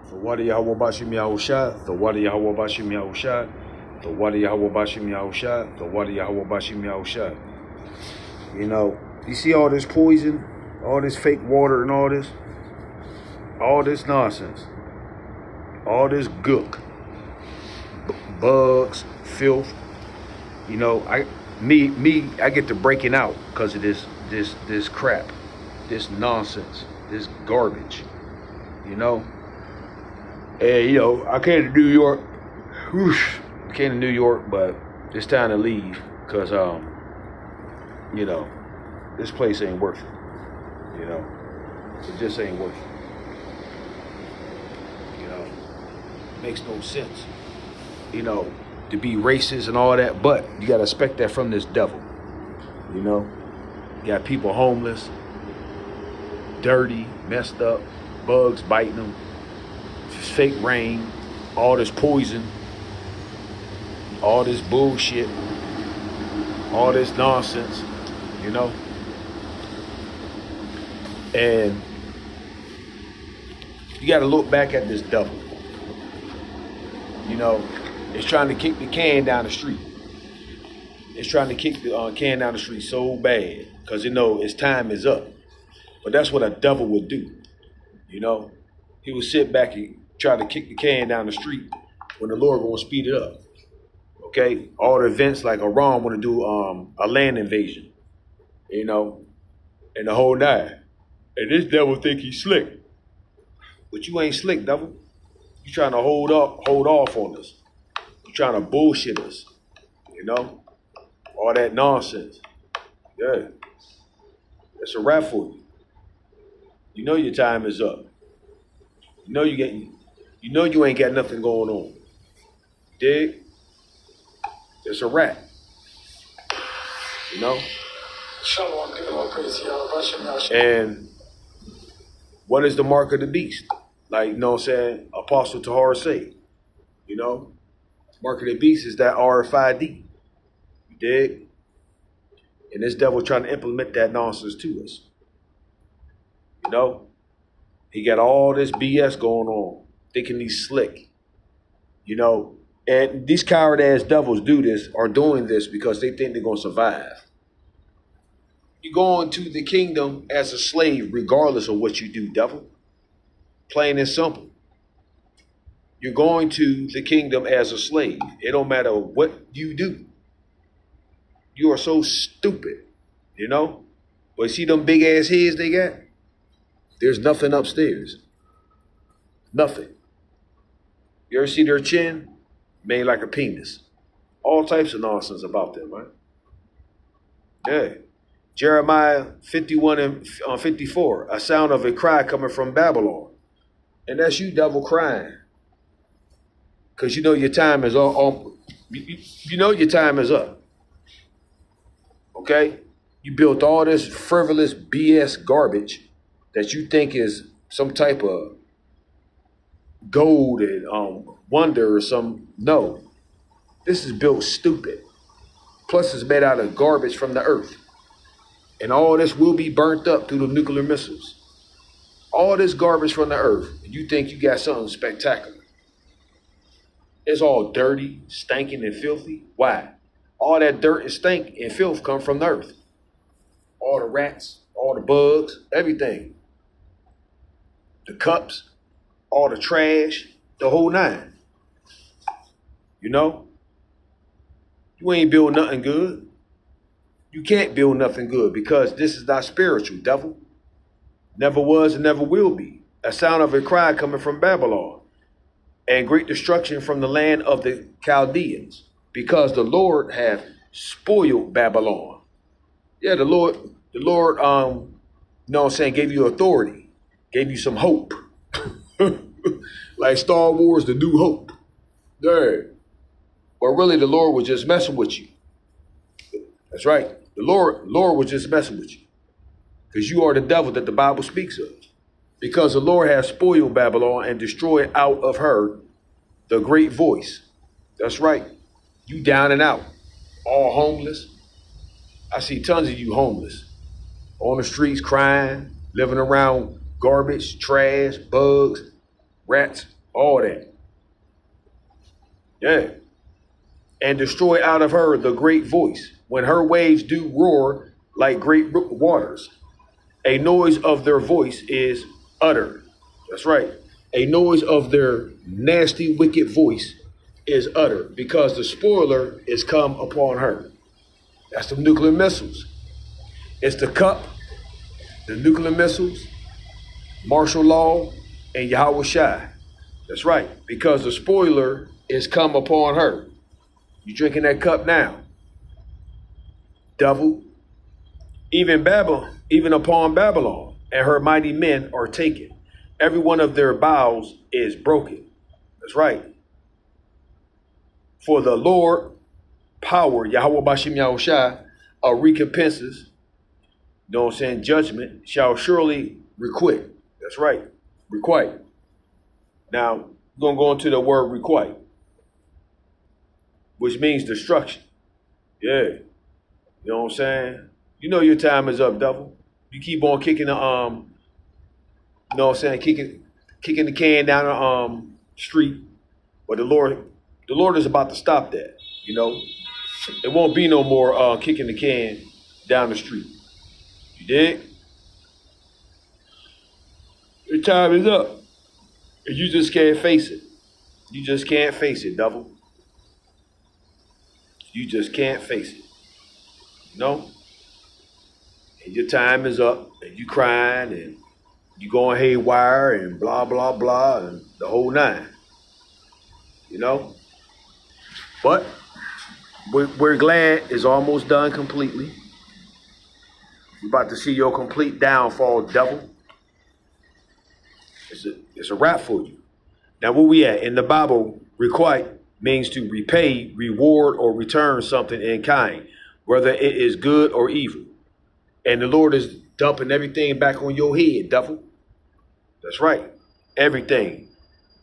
The water Yahweh Bashim Yahushua, the water Yahweh Bashim Yahushua, the water Yahweh Bashim Yahushua, the water Yahweh Bashim Yahushua. You know, you see all this poison, all this fake water and all this nonsense, all this gook, bugs, filth. You know, I get to breaking out because of this crap, this nonsense, this garbage. You know. And, you know, I came to New York. I came to New York, but it's time to leave because, you know, this place ain't worth it. You know, it just ain't worth it. You know, makes no sense. You know, to be racist and all that, but you got to expect that from this devil. You know, you got people homeless, dirty, messed up, bugs biting them. Fake rain, all this poison, all this bullshit, all this nonsense, you know. And you got to look back at this devil. You know, it's trying to kick the can down the street. It's trying to kick the can down the street so bad because you know its time is up. But that's what a devil would do. You know, he would sit back and try to kick the can down the street when the Lord gonna speed it up. Okay, all the events like Iran want to do a land invasion, you know, and the whole nine. And this devil think he's slick, but you ain't slick, devil. You trying to hold off on us. You trying to bullshit us, you know, all that nonsense. Yeah, it's a wrap for you. You know your time is up. You know you ain't got nothing going on. Dig? It's a wrap. You know? And what is the mark of the beast? Like, you know what I'm saying? Apostle Tahar say. You know? Mark of the beast is that RFID. You dig? And this devil trying to implement that nonsense to us. You know? He got all this BS going on, thinking he's slick, you know. And these coward ass devils are doing this because they think they're gonna survive. You go into the kingdom as a slave, regardless of what you do, devil. Plain and simple. You're going to the kingdom as a slave. It don't matter what you do. You are so stupid, you know. But see them big ass heads they got? There's nothing upstairs. Nothing. You ever see their chin? Made like a penis. All types of nonsense about them, right? Yeah. Jeremiah 51 and 54. A sound of a cry coming from Babylon. And that's you, devil, crying. Because you know your time is you know your time is up. Okay? You built all this frivolous BS garbage that you think is some type of gold and wonder or some. No. This is built stupid. Plus it's made out of garbage from the earth. And all this will be burnt up through the nuclear missiles. All this garbage from the earth. And you think you got something spectacular. It's all dirty, stinking, and filthy. Why? All that dirt and stink and filth come from the earth. All the rats, all the bugs, everything. The cups, all the trash, the whole nine. You know? You ain't build nothing good. You can't build nothing good because this is not spiritual, devil. Never was and never will be. A sound of a cry coming from Babylon and great destruction from the land of the Chaldeans because the Lord hath spoiled Babylon. Yeah, the Lord, you know what I'm saying, gave you authority. Gave you some hope. Like Star Wars, the New Hope. There. But really, the Lord was just messing with you. That's right. The Lord was just messing with you. Because you are the devil that the Bible speaks of. Because the Lord has spoiled Babylon and destroyed out of her the great voice. That's right. You down and out. All homeless. I see tons of you homeless. On the streets crying, living around garbage, trash, bugs, rats, All that. Yeah. And destroy out of her the great voice, when her waves do roar like great waters. A noise of their voice is uttered. That's right. A noise of their nasty, wicked voice is uttered because the spoiler is come upon her. That's the nuclear missiles. It's the cup, the nuclear missiles, martial law, and Yahweh Shai. That's right. Because the spoiler is come upon her. You drinking that cup now. Devil. Even Babylon, even upon Babylon, and her mighty men are taken. Every one of their bows is broken. That's right. For the Lord power, Yahweh Bashim Yahushai, of recompenses, you know what I'm saying, judgment, shall surely requite. That's right. Requite. Now, we're going to go into the word requite, which means destruction. Yeah. You know what I'm saying? You know your time is up, devil. You keep on kicking the you know what I'm saying, kicking the can down the street. But the Lord is about to stop that. You know, it won't be no more kicking the can down the street. You dig? Your time is up. And you just can't face it. You just can't face it, devil. You just can't face it. You know? And your time is up, and you crying, and you going haywire, and blah, blah, blah, and the whole nine. You know? But we're glad it's almost done completely. We're about to see your complete downfall, devil. It's a wrap for you. Now, where we at? In the Bible, requite means to repay, reward, or return something in kind, whether it is good or evil. And the Lord is dumping everything back on your head, devil. That's right. Everything.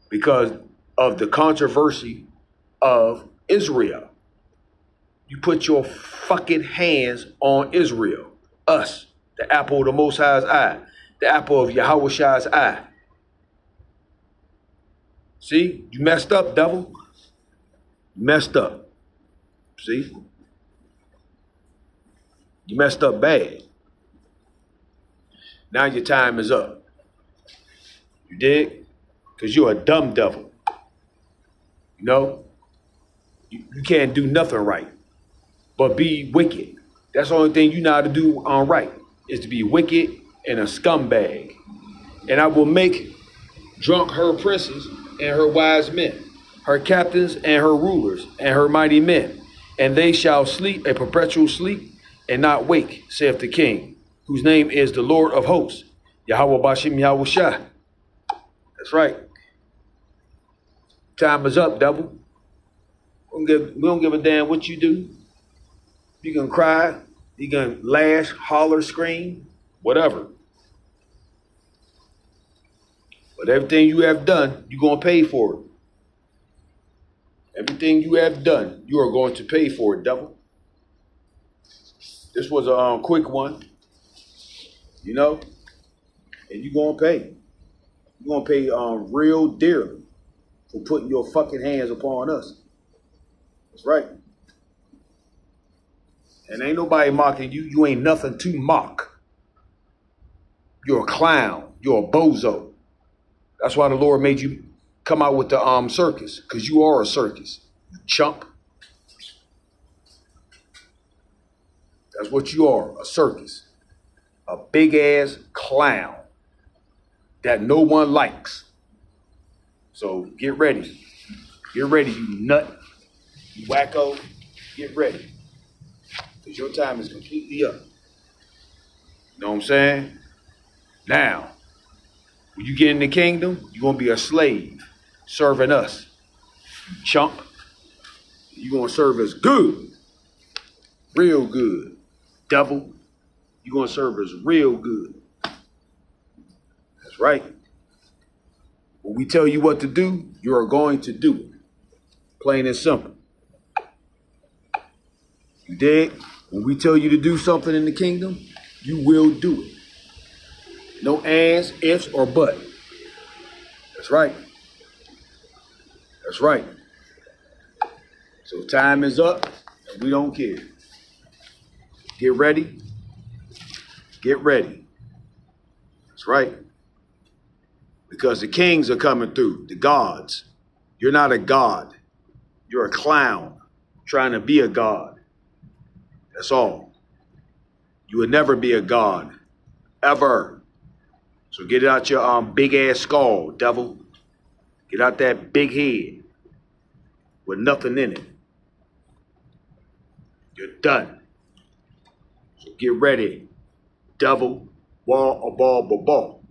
Because of the controversy of Israel. You put your fucking hands on Israel. Us. The apple of the Most High's eye. The apple of Yahweh Shai's eye. See? You messed up, devil. You messed up. See? You messed up bad. Now your time is up. You dig? Because you're a dumb devil. You know? You can't do nothing right but be wicked. That's the only thing you know how to do right, is to be wicked and a scumbag. And I will make drunk her princes and her wise men, her captains and her rulers and her mighty men. And they shall sleep a perpetual sleep and not wake, saith the king, whose name is the Lord of hosts, Yahweh Bashim Yahushai. That's right. Time is up, devil. We don't give a damn what you do. You can cry, you can lash, holler, scream, whatever. But everything you have done, you're going to pay for it. Everything you have done, you are going to pay for it, devil. This was a quick one, you know, and you're going to pay. You're going to pay real dearly for putting your fucking hands upon us. That's right. And ain't nobody mocking you. You ain't nothing to mock. You're a clown. You're a bozo. That's why the Lord made you come out with the circus, because you are a circus, you chump. That's what you are, a circus. A big-ass clown that no one likes. So get ready. Get ready, you nut. You wacko. Get ready. Because your time is completely up. You know what I'm saying? Now, when you get in the kingdom, you're going to be a slave serving us. You chump. You're going to serve us good. Real good. Devil. You're going to serve us real good. That's right. When we tell you what to do, you are going to do it. Plain and simple. You dig? When we tell you to do something in the kingdom, you will do it. No ands, ifs, or but. That's right. That's right. So time is up, and we don't care. Get ready. Get ready. That's right. Because the kings are coming through, the gods. You're not a god. You're a clown trying to be a god. That's all. You would never be a god. Ever. So get out your big ass skull, devil. Get out that big head with nothing in it. You're done. So get ready, devil. Wall, a ball, ball.